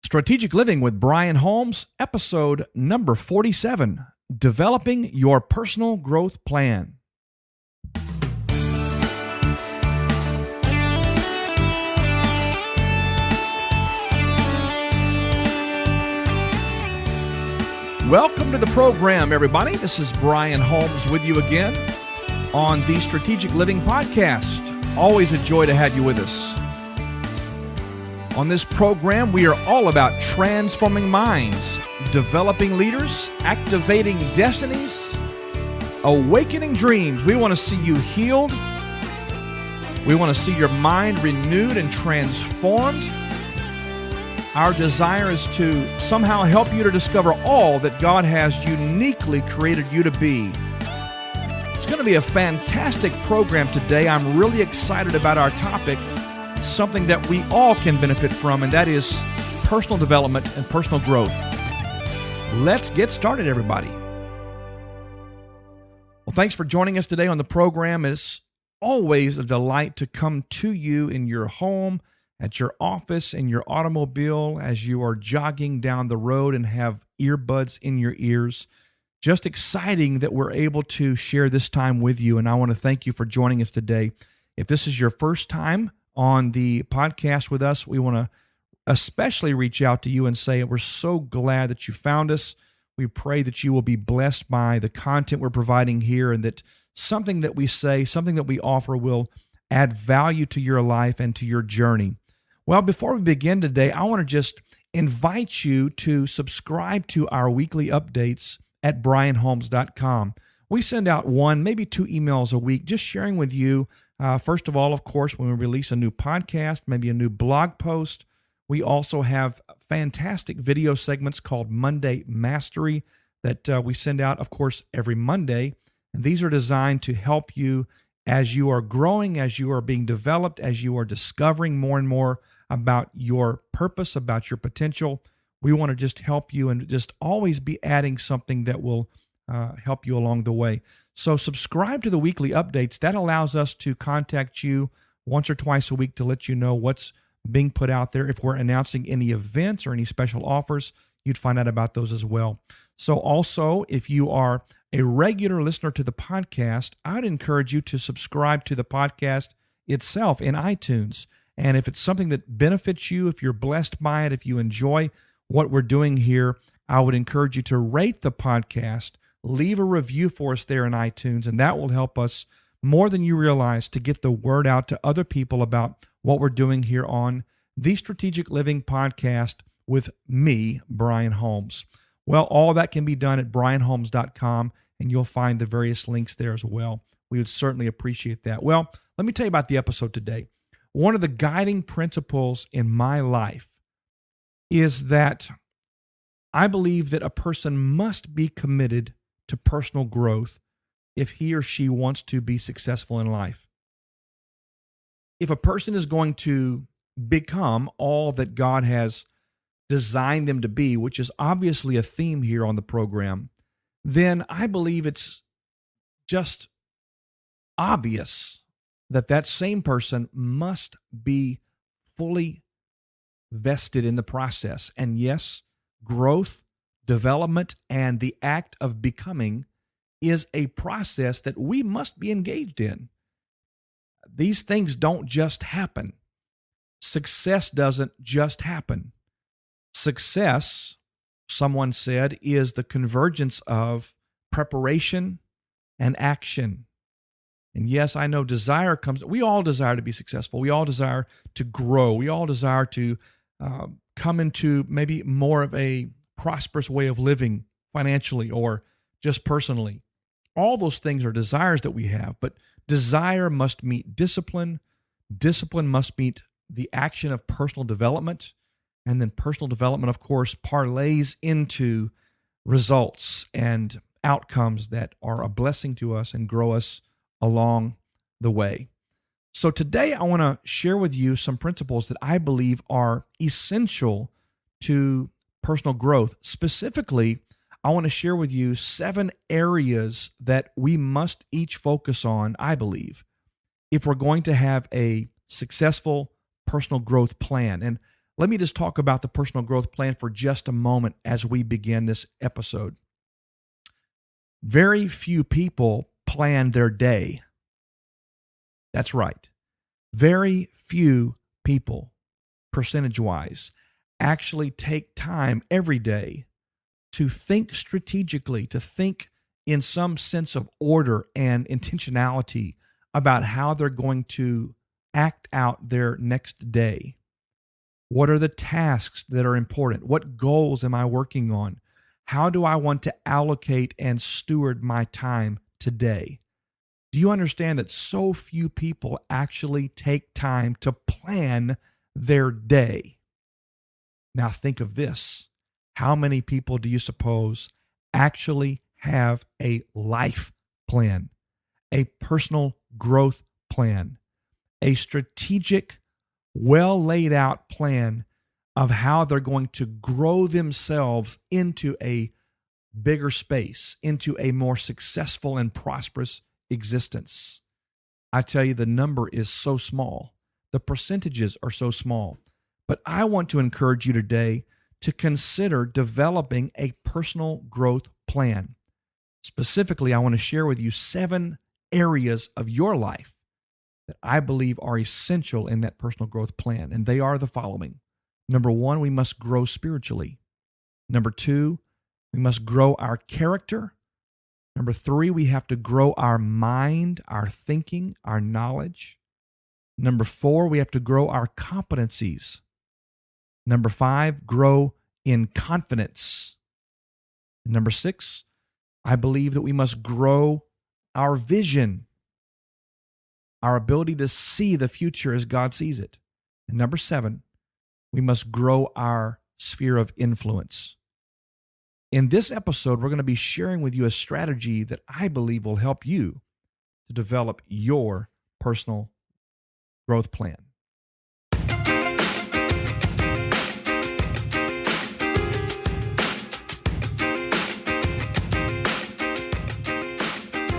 Strategic Living with Brian Holmes, episode number 47, Developing Your Personal Growth Plan. Welcome to the program, everybody. This is Brian Holmes with you again on the Strategic Living Podcast. Always a joy to have you with us. On this program, we are all about transforming minds, developing leaders, activating destinies, awakening dreams. We want to see you healed. We want to see your mind renewed and transformed. Our desire is to somehow help you to discover all that God has uniquely created you to be. It's going to be a fantastic program today. I'm really excited about our topic, something that we all can benefit from, and that is personal development and personal growth. Let's get started, everybody. Well, thanks for joining us today on the program. It's always a delight to come to you in your home, at your office, in your automobile, as you are jogging down the road and have earbuds in your ears. Just exciting that we're able to share this time with you, and I want to thank you for joining us today. If this is your first time on the podcast with us, we want to especially reach out to you and say we're so glad that you found us. We pray that you will be blessed by the content we're providing here, and that something that we say, something that we offer will add value to your life and to your journey. Well, before we begin today, I want to just invite you to subscribe to our weekly updates at brianholmes.com. We send out one, maybe two emails a week, just sharing with you, first of all, of course, when we release a new podcast, maybe a new blog post. We also have fantastic video segments called Monday Mastery that we send out, of course, every Monday. And these are designed to help you as you are growing, as you are being developed, as you are discovering more and more about your purpose, about your potential. We want to just help you and just always be adding something that will help you along the way. So subscribe to the weekly updates. That allows us to contact you once or twice a week to let you know what's being put out there. If we're announcing any events or any special offers, you'd find out about those as well. So also, if you are a regular listener to the podcast, I'd encourage you to subscribe to the podcast itself in iTunes. And if it's something that benefits you, if you're blessed by it, if you enjoy what we're doing here, I would encourage you to rate the podcast, leave a review for us there in iTunes, and that will help us more than you realize to get the word out to other people about what we're doing here on the Strategic Living Podcast with me, Brian Holmes. Well, all that can be done at brianholmes.com, and you'll find the various links there as well. We would certainly appreciate that. Well, let me tell you about the episode today. One of the guiding principles in my life is that I believe that a person must be committed to personal growth if he or she wants to be successful in life. If a person is going to become all that God has designed them to be, which is obviously a theme here on the program, then I believe it's just obvious that that same person must be fully vested in the process. And yes, growth, development, and the act of becoming is a process that we must be engaged in. These things don't just happen. Success doesn't just happen. Success, someone said, is the convergence of preparation and action. And yes, I know desire comes. We all desire to be successful. We all desire to grow. We all desire to come into maybe more of a prosperous way of living financially or just personally. All those things are desires that we have, but desire must meet discipline. Discipline must meet the action of personal development. And then personal development, of course, parlays into results and outcomes that are a blessing to us and grow us along the way. So today I want to share with you some principles that I believe are essential to personal growth. Specifically, I want to share with you 7 areas that we must each focus on, I believe, if we're going to have a successful personal growth plan. And Let me just talk about the personal growth plan for just a moment as we begin this episode. Very few people plan their day. That's right. Very few people, percentage-wise, actually take time every day to think strategically, to think in some sense of order and intentionality about how they're going to act out their next day. What are the tasks that are important? What goals am I working on? How do I want to allocate and steward my time today? Do you understand that so few people actually take time to plan their day? Now think of this. How many people do you suppose actually have a life plan, a personal growth plan, a strategic, well laid out plan of how they're going to grow themselves into a bigger space, into a more successful and prosperous existence? I tell you, the number is so small. The percentages are so small. But I want to encourage you today to consider developing a personal growth plan. Specifically, I want to share with you 7 areas of your life that I believe are essential in that personal growth plan. And they are the following. Number 1, we must grow spiritually. Number 2, we must grow our character. Number 3, we have to grow our mind, our thinking, our knowledge. Number 4, we have to grow our competencies. Number 5, grow in confidence. Number 6, I believe that we must grow our vision, our ability to see the future as God sees it. And number 7, we must grow our sphere of influence. In this episode, we're going to be sharing with you a strategy that I believe will help you to develop your personal growth plan.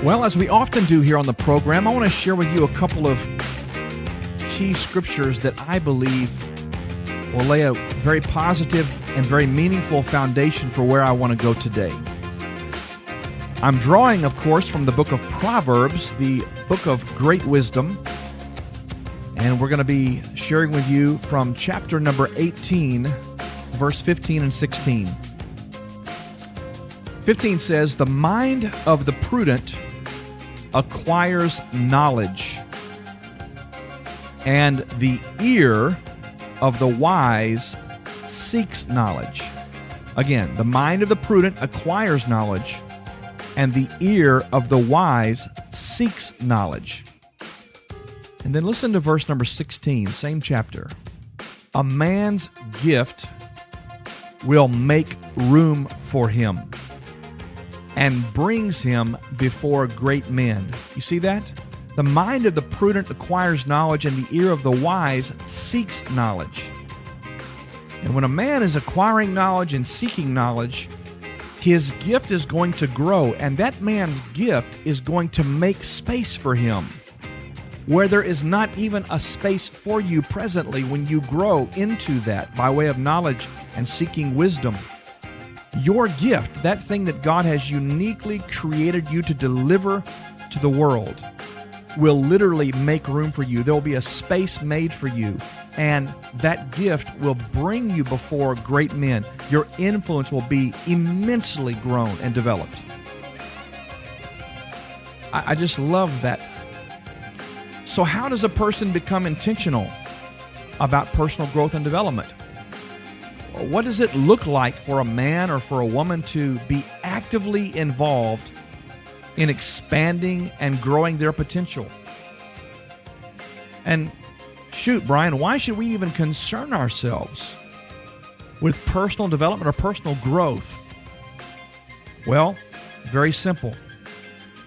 Well, as we often do here on the program, I want to share with you a couple of key scriptures that I believe will lay a very positive and very meaningful foundation for where I want to go today. I'm drawing, of course, from the book of Proverbs, the book of great wisdom, and we're going to be sharing with you from chapter number 18, verse 15 and 16. 15 says, "The mind of the prudent acquires knowledge, and the ear of the wise seeks knowledge." Again, the mind of the prudent acquires knowledge, and the ear of the wise seeks knowledge. And then listen to verse number 16, same chapter. "A man's gift will make room for him, and brings him before great men." You see that? The mind of the prudent acquires knowledge, and the ear of the wise seeks knowledge. And when a man is acquiring knowledge and seeking knowledge, his gift is going to grow, and that man's gift is going to make space for him, where there is not even a space for you presently when you grow into that by way of knowledge and seeking wisdom. Your gift, that thing that God has uniquely created you to deliver to the world, will literally make room for you. There will be a space made for you, and that gift will bring you before great men. Your influence will be immensely grown and developed. I just love that. So how does a person become intentional about personal growth and development? What does it look like for a man or for a woman to be actively involved in expanding and growing their potential? And shoot, Brian, why should we even concern ourselves with personal development or personal growth? Well, very simple.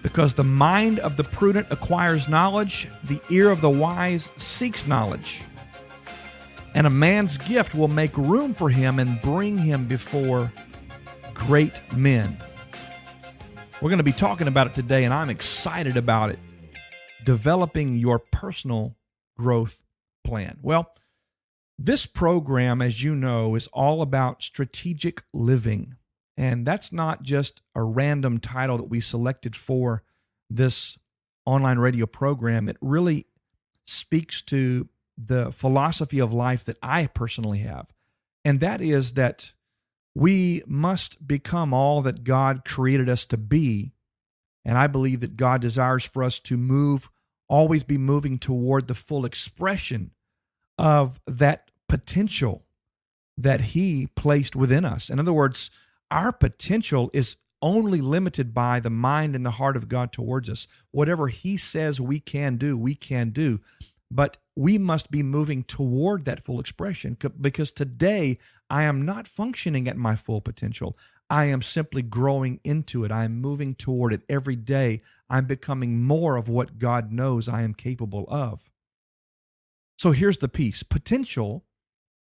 Because the mind of the prudent acquires knowledge, the ear of the wise seeks knowledge. And a man's gift will make room for him and bring him before great men. We're going to be talking about it today, and I'm excited about it. Developing your personal growth plan. Well, This program, as you know, is all about strategic living. And that's not just a random title that we selected for this online radio program. It really speaks to the philosophy of life that I personally have. And that is that we must become all that God created us to be. And I believe that God desires for us to always be moving toward the full expression of that potential that He placed within us. In other words, our potential is only limited by the mind and the heart of God towards us. Whatever He says we can do, we can do. But we must be moving toward that full expression, because today I am not functioning at my full potential. I am simply growing into it. I am moving toward it every day. I'm becoming more of what God knows I am capable of. So here's the piece. Potential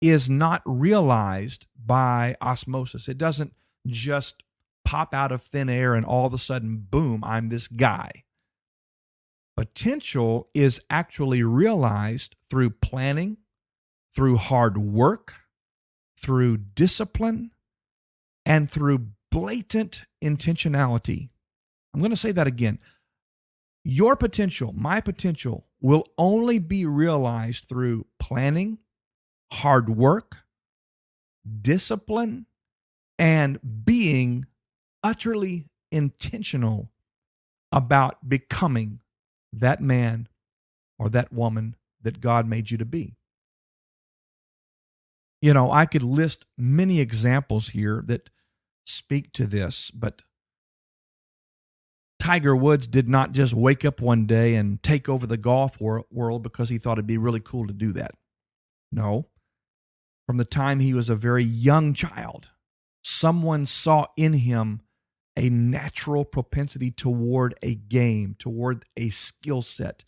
is not realized by osmosis. It doesn't just pop out of thin air and all of a sudden, boom, I'm this guy. Potential is actually realized through planning, through hard work, through discipline, and through blatant intentionality. I'm going to say that again. Your potential, my potential, will only be realized through planning, hard work, discipline, and being utterly intentional about becoming that man or that woman that God made you to be. You know, I could list many examples here that speak to this, but Tiger Woods did not just wake up one day and take over the golf world because he thought it'd be really cool to do that. No. From the time he was a very young child, someone saw in him a natural propensity toward a game, toward a skill set.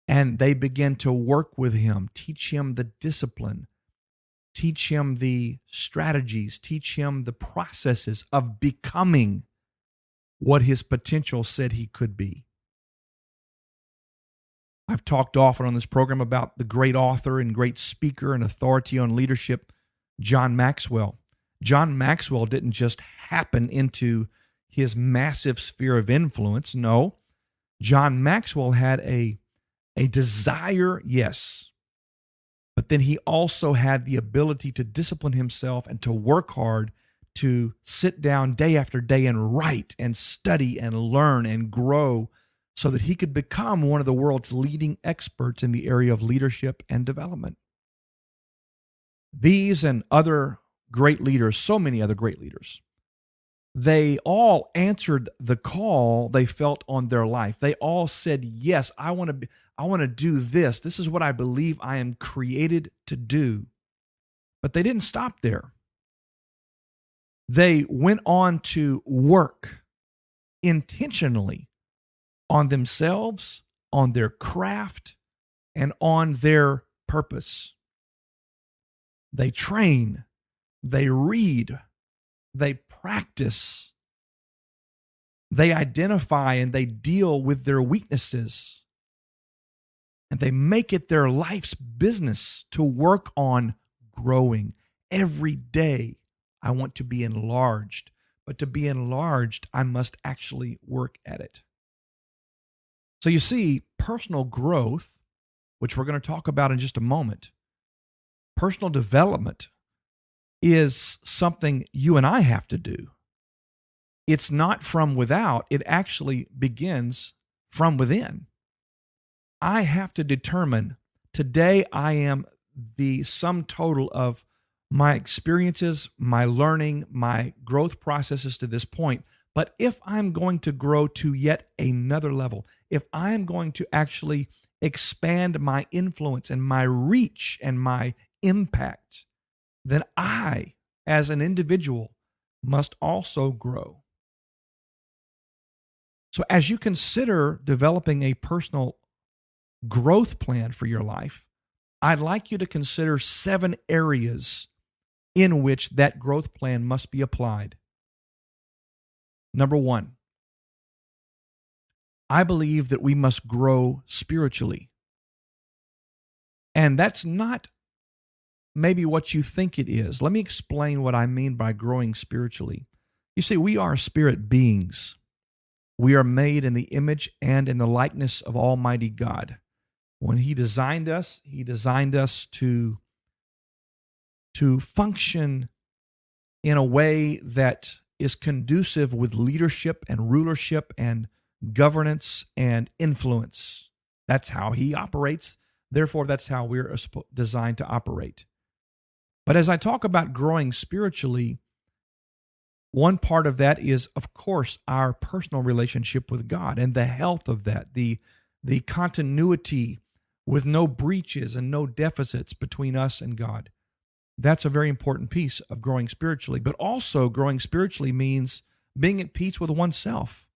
And they began to work with him, teach him the discipline, teach him the strategies, teach him the processes of becoming what his potential said he could be. I've talked often on this program about the great author and great speaker and authority on leadership, John Maxwell. John Maxwell didn't just happen into his massive sphere of influence. No, John Maxwell had a desire, yes, but then he also had the ability to discipline himself and to work hard, to sit down day after day and write and study and learn and grow so that he could become one of the world's leading experts in the area of leadership and development. These and other great leaders, so many other great leaders, they all answered the call they felt on their life. They all said, yes, I want to do this. This is what I believe I am created to do. But they didn't stop there. They went on to work intentionally on themselves, on their craft, and on their purpose. They train, they read, they practice, they identify and they deal with their weaknesses, and they make it their life's business to work on growing. Every day, I want to be enlarged, but to be enlarged, I must actually work at it. So you see, personal growth, which we're going to talk about in just a moment, personal development is something you and I have to do. It's not from without, it actually begins from within. I have to determine, today I am the sum total of my experiences, my learning, my growth processes to this point. But if I'm going to grow to yet another level, if I'm going to actually expand my influence and my reach and my impact, then I, as an individual, must also grow. So as you consider developing a personal growth plan for your life, I'd like you to consider 7 areas in which that growth plan must be applied. Number 1, I believe that we must grow spiritually. And that's not maybe what you think it is. Let me explain what I mean by growing spiritually. You see, we are spirit beings. We are made in the image and in the likeness of Almighty God. When He designed us to function in a way that is conducive with leadership and rulership and governance and influence. That's how He operates. Therefore, that's how we're designed to operate. But as I talk about growing spiritually, one part of that is, of course, our personal relationship with God and the health of that, the continuity with no breaches and no deficits between us and God. That's a very important piece of growing spiritually. But also, growing spiritually means being at peace with oneself.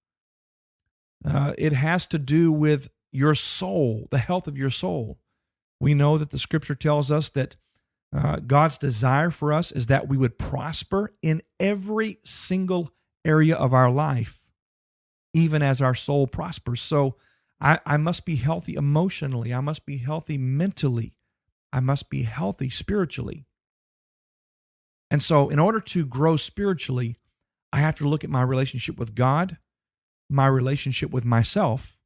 It has to do with your soul, the health of your soul. We know that the Scripture tells us that God's desire for us is that we would prosper in every single area of our life, even as our soul prospers. So I must be healthy emotionally. I must be healthy mentally. I must be healthy spiritually. And so in order to grow spiritually, I have to look at my relationship with God, my relationship with myself,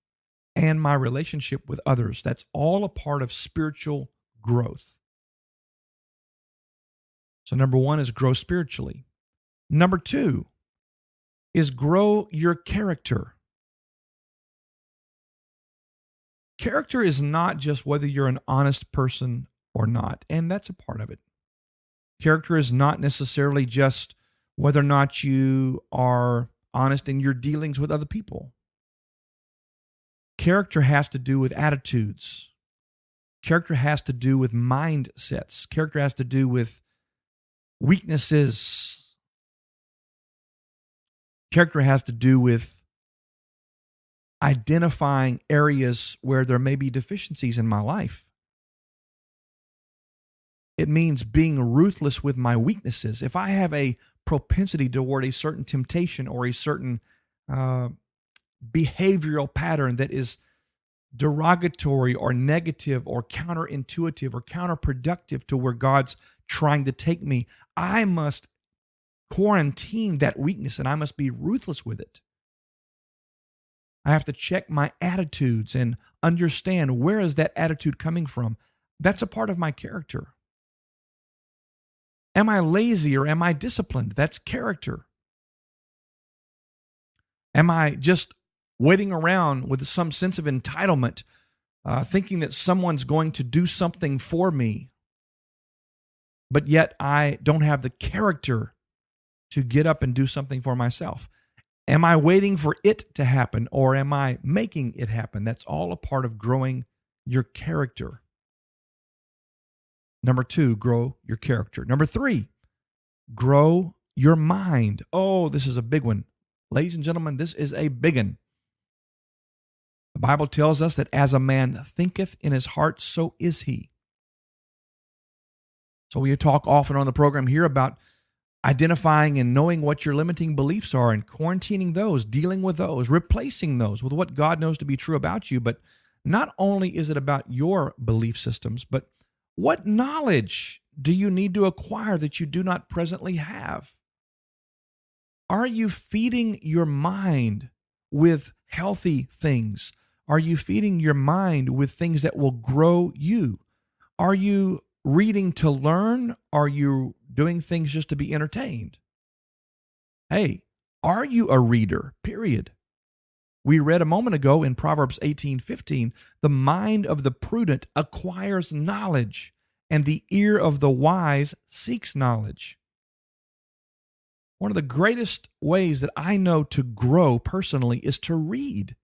and my relationship with others. That's all a part of spiritual growth. So number one is grow spiritually. Number two is grow your character. Character is not just whether you're an honest person or not, and that's a part of it. Character is not necessarily just whether or not you are honest in your dealings with other people. Character has to do with attitudes. Character has to do with mindsets. Character has to do with weaknesses. Character has to do with identifying areas where there may be deficiencies in my life. It means being ruthless with my weaknesses. If I have a propensity toward a certain temptation or a certain behavioral pattern that is derogatory or negative or counterintuitive or counterproductive to where God's trying to take me, I must quarantine that weakness and I must be ruthless with it. I have to check my attitudes and understand, where is that attitude coming from? That's a part of my character. Am I lazy or am I disciplined? That's character. Am I just waiting around with some sense of entitlement, thinking that someone's going to do something for me, but yet I don't have the character to get up and do something for myself? Am I waiting for it to happen, or am I making it happen? That's all a part of growing your character. Number two, grow your character. Number three, grow your mind. Oh, this is a big one. Ladies and gentlemen, this is a big one. The Bible tells us that as a man thinketh in his heart, so is he. So we talk often on the program here about identifying and knowing what your limiting beliefs are and quarantining those, dealing with those, replacing those with what God knows to be true about you. But not only is it about your belief systems, but what knowledge do you need to acquire that you do not presently have? Are you feeding your mind with healthy things? Are you feeding your mind with things that will grow you? Are you reading to learn? Are you doing things just to be entertained? Hey, are you a reader? Period. We read a moment ago in Proverbs 18:15, the mind of the prudent acquires knowledge, and the ear of the wise seeks knowledge. One of the greatest ways that I know to grow personally is to read.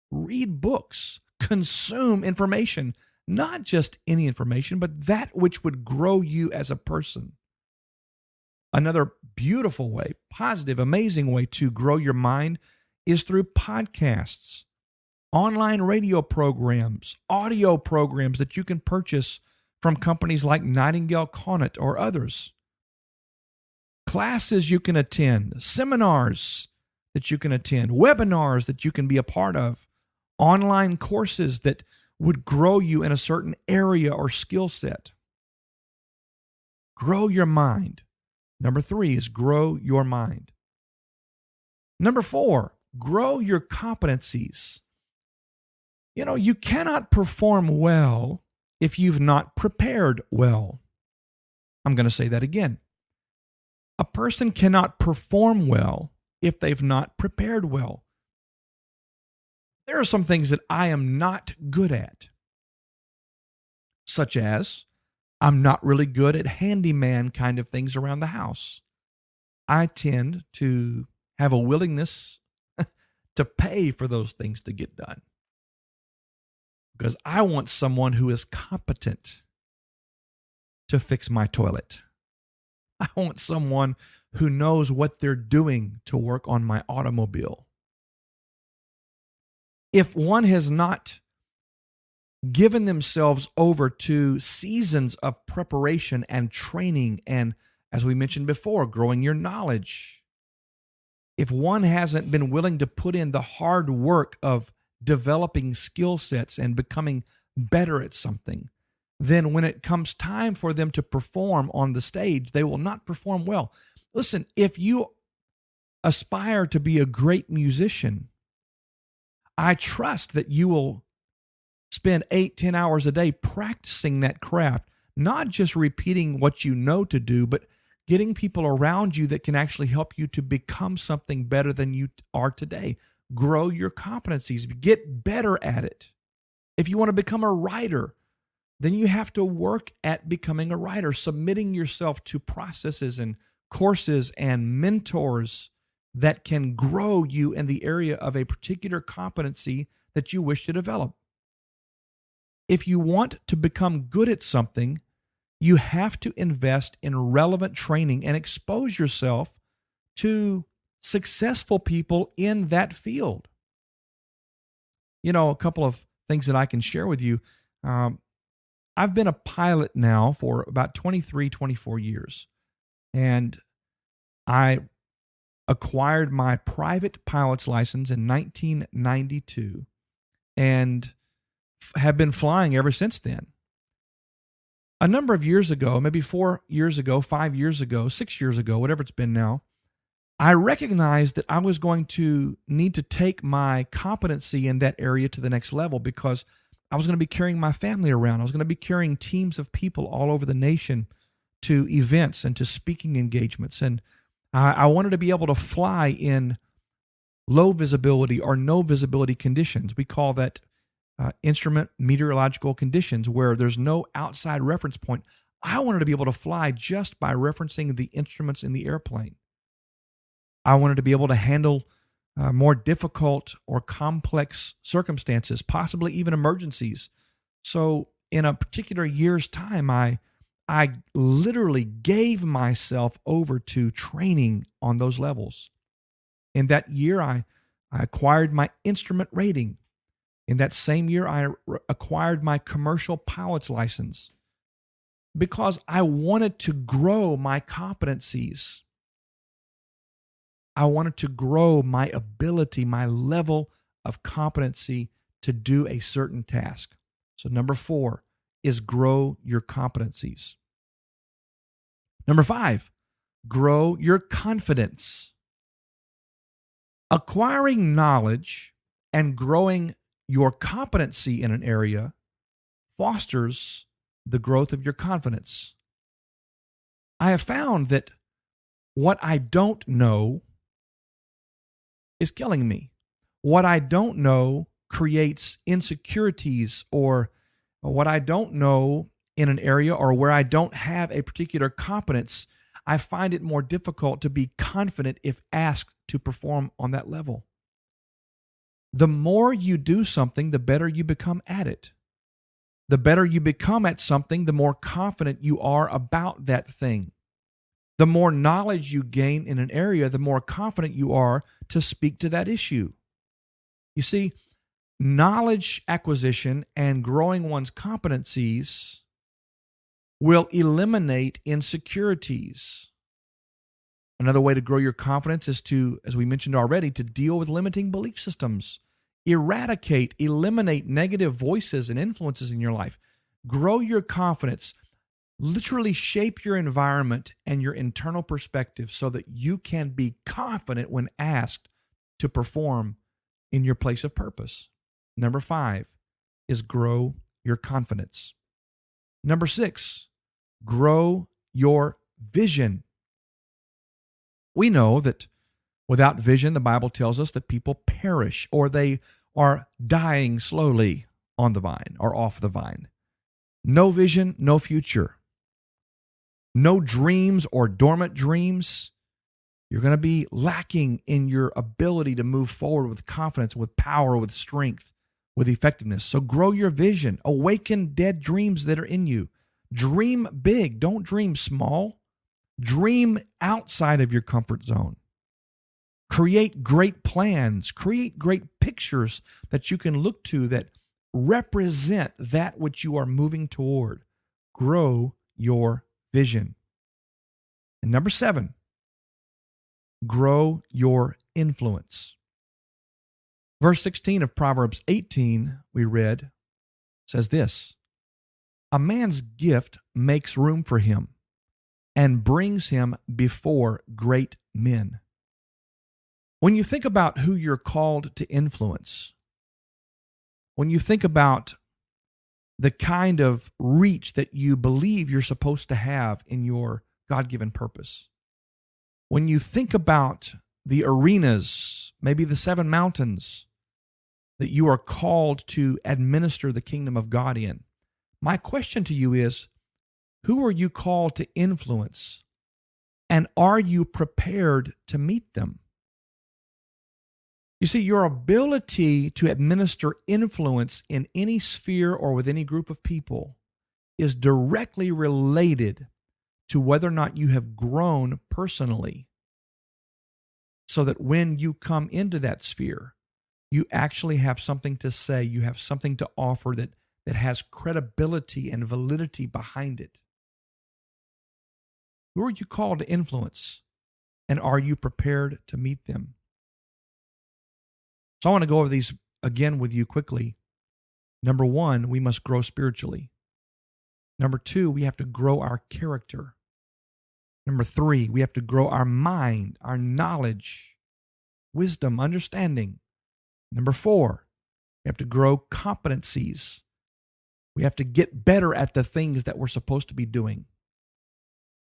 Read books, consume information, not just any information, but that which would grow you as a person. Another beautiful way, positive, amazing way to grow your mind is through podcasts, online radio programs, audio programs that you can purchase from companies like Nightingale Conant or others. Classes you can attend, seminars that you can attend, webinars that you can be a part of, online courses that would grow you in a certain area or skill set. Grow your mind. Number 3 is grow your mind. Number 4, grow your competencies. You cannot perform well if you've not prepared well. I'm going to say that again. A person cannot perform well if they've not prepared well. There are some things that I am not good at, such as I'm not really good at handyman kind of things around the house. I tend to have a willingness to pay for those things to get done because I want someone who is competent to fix my toilet. I want someone who knows what they're doing to work on my automobile. If one has not given themselves over to seasons of preparation and training and, as we mentioned before, growing your knowledge, if one hasn't been willing to put in the hard work of developing skill sets and becoming better at something, then when it comes time for them to perform on the stage, they will not perform well. Listen, if you aspire to be a great musician, I trust that you will spend 8-10 hours a day practicing that craft, not just repeating what you know to do, but getting people around you that can actually help you to become something better than you are today. Grow your competencies, get better at it. If you want to become a writer, then you have to work at becoming a writer, submitting yourself to processes and courses and mentors that can grow you in the area of a particular competency that you wish to develop. If you want to become good at something, you have to invest in relevant training and expose yourself to successful people in that field. A couple of things that I can share with you. I've been a pilot now for about 23, 24 years, and I acquired my private pilot's license in 1992 and have been flying ever since then. A number of years ago, maybe 4 years ago, 5 years ago, 6 years ago, whatever it's been now, I recognized that I was going to need to take my competency in that area to the next level because I was going to be carrying my family around. I was going to be carrying teams of people all over the nation to events and to speaking engagements. And I wanted to be able to fly in low visibility or no visibility conditions. We call that instrument meteorological conditions, where there's no outside reference point. I wanted to be able to fly just by referencing the instruments in the airplane. I wanted to be able to handle more difficult or complex circumstances, possibly even emergencies. So in a particular year's time, I literally gave myself over to training on those levels. In that year, I acquired my instrument rating. In that same year, I acquired my commercial pilot's license because I wanted to grow my competencies. I wanted to grow my ability, my level of competency to do a certain task. So number 4 is grow your competencies. Number 5, grow your confidence. Acquiring knowledge and growing your competency in an area fosters the growth of your confidence. I have found that what I don't know is killing me. What I don't know creates insecurities, or what I don't know in an area or where I don't have a particular competence. I find it more difficult to be confident if asked to perform on that level. The more you do something, the better you become at it. The better you become at something, the more confident you are about that thing. The more knowledge you gain in an area, the more confident you are to speak to that issue. You see, knowledge acquisition and growing one's competencies will eliminate insecurities. Another way to grow your confidence is to, as we mentioned already, to deal with limiting belief systems. Eradicate, eliminate negative voices and influences in your life. Grow your confidence. Literally shape your environment and your internal perspective so that you can be confident when asked to perform in your place of purpose. Number 5 is grow your confidence. Number 6, grow your vision. We know that without vision, the Bible tells us that people perish or they are dying slowly on the vine or off the vine. No vision, no future. No dreams or dormant dreams. You're going to be lacking in your ability to move forward with confidence, with power, with strength, with effectiveness. So grow your vision. Awaken dead dreams that are in you. Dream big. Don't dream small. Dream outside of your comfort zone. Create great plans. Create great pictures that you can look to that represent that which you are moving toward. Grow your vision. And number 7, grow your influence. Verse 16 of Proverbs 18, we read, says this: a man's gift makes room for him and brings him before great men. When you think about who you're called to influence, when you think about the kind of reach that you believe you're supposed to have in your God-given purpose, when you think about the arenas, maybe the 7 mountains that you are called to administer the kingdom of God in, my question to you is, who are you called to influence, and are you prepared to meet them? You see, your ability to administer influence in any sphere or with any group of people is directly related to whether or not you have grown personally, so that when you come into that sphere, you actually have something to say, you have something to offer that has credibility and validity behind it. Who are you called to influence, and are you prepared to meet them? So I want to go over these again with you quickly. Number 1, we must grow spiritually. Number 2, we have to grow our character. Number 3, we have to grow our mind, our knowledge, wisdom, understanding. Number 4, we have to grow competencies. We have to get better at the things that we're supposed to be doing.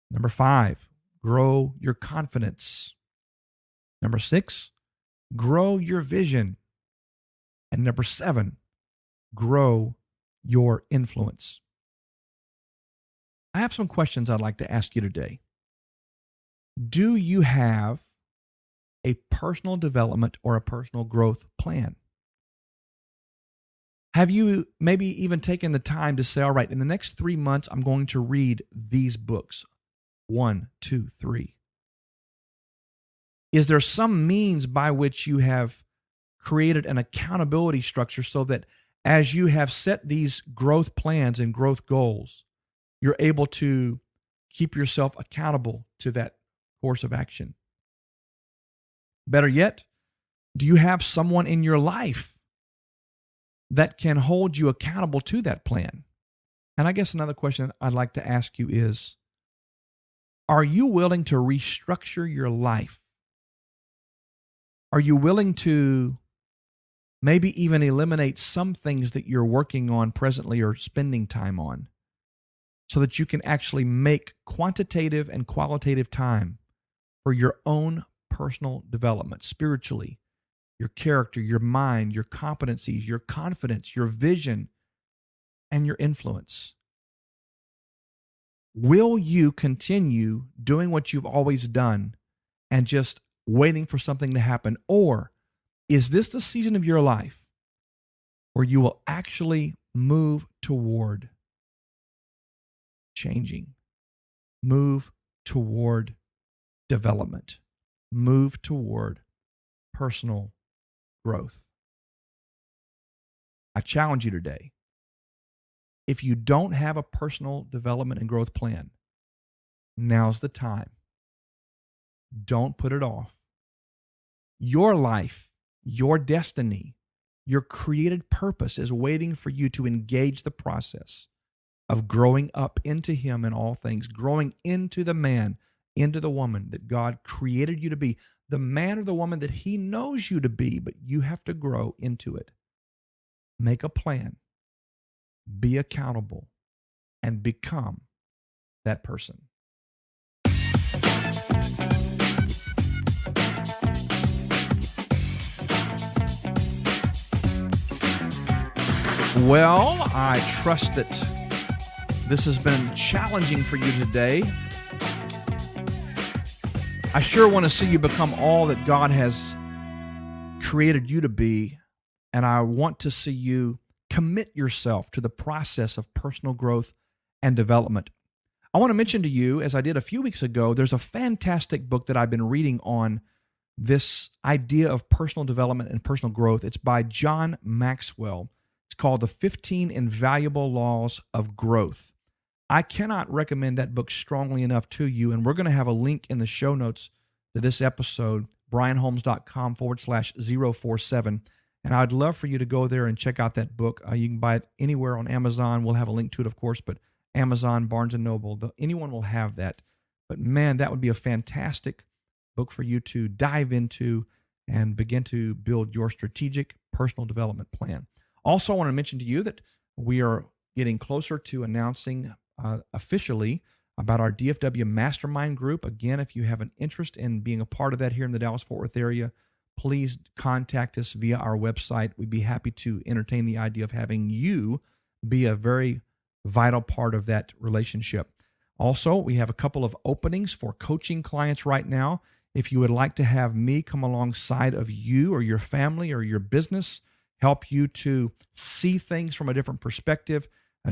Number 5, grow your confidence. Number 6, grow your vision. And number 7, grow your influence. I have some questions I'd like to ask you today. Do you have a personal development or a personal growth plan? Have you maybe even taken the time to say, all right, in the next 3 months, I'm going to read these books? 1, 2, 3. Is there some means by which you have created an accountability structure so that as you have set these growth plans and growth goals, you're able to keep yourself accountable to that course of action? Better yet, do you have someone in your life that can hold you accountable to that plan? And I guess another question I'd like to ask you is, are you willing to restructure your life? Are you willing to maybe even eliminate some things that you're working on presently or spending time on so that you can actually make quantitative and qualitative time for your own personal development spiritually, your character, your mind, your competencies, your confidence, your vision, and your influence? Will you continue doing what you've always done and just waiting for something to happen? Or is this the season of your life where you will actually move toward changing, move toward development, move toward personal growth? I challenge you today. If you don't have a personal development and growth plan, now's the time. Don't put it off. Your life, your destiny, your created purpose is waiting for you to engage the process. of growing up into Him in all things, growing into the man, into the woman that God created you to be, the man or the woman that He knows you to be, but you have to grow into it. Make a plan, be accountable, and become that person. Well, I trust that this has been challenging for you today. I sure want to see you become all that God has created you to be, and I want to see you commit yourself to the process of personal growth and development. I want to mention to you, as I did a few weeks ago, there's a fantastic book that I've been reading on this idea of personal development and personal growth. It's by John Maxwell. It's called The 15 Invaluable Laws of Growth. I cannot recommend that book strongly enough to you, and we're going to have a link in the show notes to this episode, brianholmes.com/047. And I'd love for you to go there and check out that book. You can buy it anywhere on Amazon. We'll have a link to it, of course, but Amazon, Barnes & Noble, anyone will have that. But man, that would be a fantastic book for you to dive into and begin to build your strategic personal development plan. Also, I want to mention to you that we are getting closer to announcing officially about our DFW Mastermind Group. Again, if you have an interest in being a part of that here in the Dallas-Fort Worth area, please contact us via our website. We'd be happy to entertain the idea of having you be a very vital part of that relationship. Also, we have a couple of openings for coaching clients right now. If you would like to have me come alongside of you or your family or your business, help you to see things from a different perspective,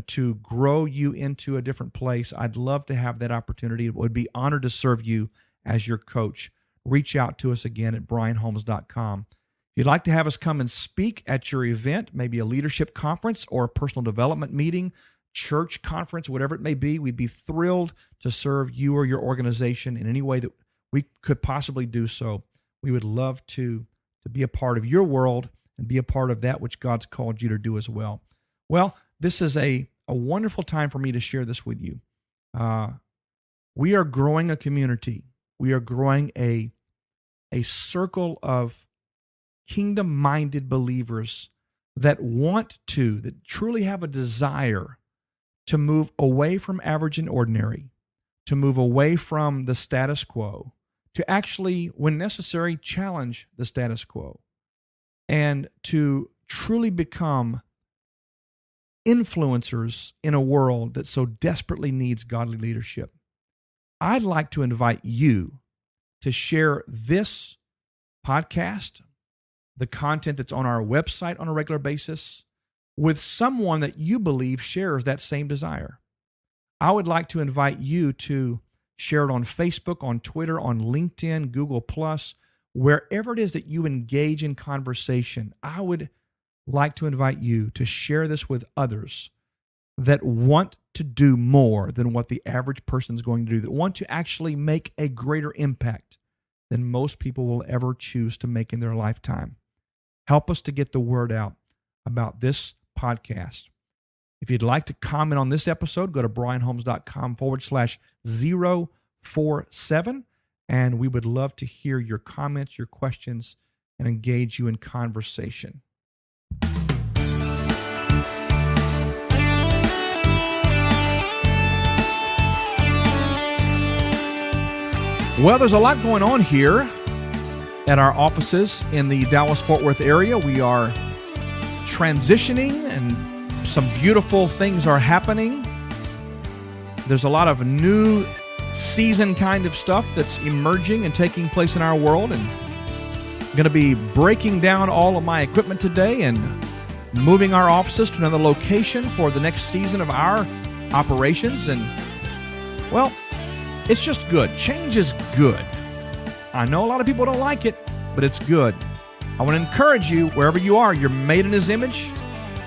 to grow you into a different place, I'd love to have that opportunity. It would be honored to serve you as your coach. Reach out to us again at brianholmes.com. If you'd like to have us come and speak at your event, maybe a leadership conference or a personal development meeting, church conference, whatever it may be, we'd be thrilled to serve you or your organization in any way that we could possibly do so. We would love to be a part of your world and be a part of that which God's called you to do as well. Well, this is a wonderful time for me to share this with you. We are growing a community. We are growing a circle of kingdom-minded believers that truly have a desire to move away from average and ordinary, to move away from the status quo, to actually, when necessary, challenge the status quo, and to truly become influencers in a world that so desperately needs godly leadership. I'd like to invite you to share this podcast, the content that's on our website on a regular basis, with someone that you believe shares that same desire. I would like to invite you to share it on Facebook, on Twitter, on LinkedIn, Google+, wherever it is that you engage in conversation. I would like to invite you to share this with others that want to do more than what the average person is going to do, that want to actually make a greater impact than most people will ever choose to make in their lifetime. Help us to get the word out about this podcast. If you'd like to comment on this episode, go to brianholmes.com/047, and we would love to hear your comments, your questions, and engage you in conversation. Well, there's a lot going on here at our offices in the Dallas-Fort Worth area. We are transitioning and some beautiful things are happening. There's a lot of new season kind of stuff that's emerging and taking place in our world. And I'm going to be breaking down all of my equipment today and moving our offices to another location for the next season of our operations. And, well, it's just good. Change is good. I know a lot of people don't like it, but it's good. I want to encourage you, wherever you are, you're made in His image,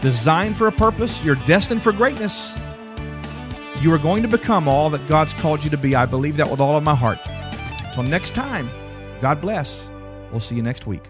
designed for a purpose, you're destined for greatness. You are going to become all that God's called you to be. I believe that with all of my heart. Until next time, God bless. We'll see you next week.